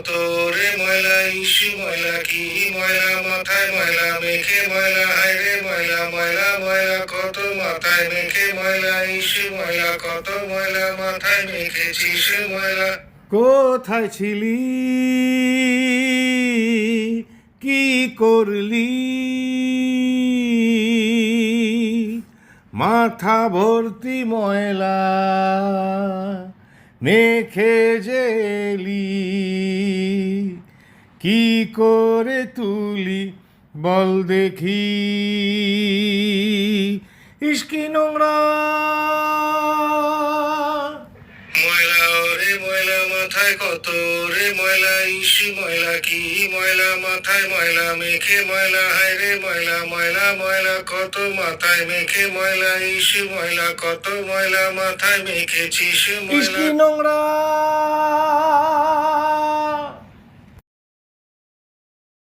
কত রে ময়লা, ইস্যু ময়লা, কি ময়লা, মাথায় ময়লা মেখে ময়লা, হায়রে ময়লা ময়লা ময়লা, কত মাথায় মেখে ময়লা, ইস্যু ময়লা, কত ময়লা মাথায় মেখেছিস ময়লা। কোথায় ছিলি, কি করলি, মাথা ভর্তি ময়লা মেখে জেলি, কি করে তুলি বল দেখি, ইস্কি নোংরা ময়লা ওরে ময়লা, মাথায় কত রে ময়লা, ইস্যু ময়লা, কি ময়লা, মাথায় ময়লা মেখে ময়লা, হায়রে ময়লা ময়লা ময়লা, কত মাথায় মেখে ময়লা, ইস্যু ময়লা, কত ময়লা মাথায় মেখেছিস ময়লা। ইস্কি নোংরা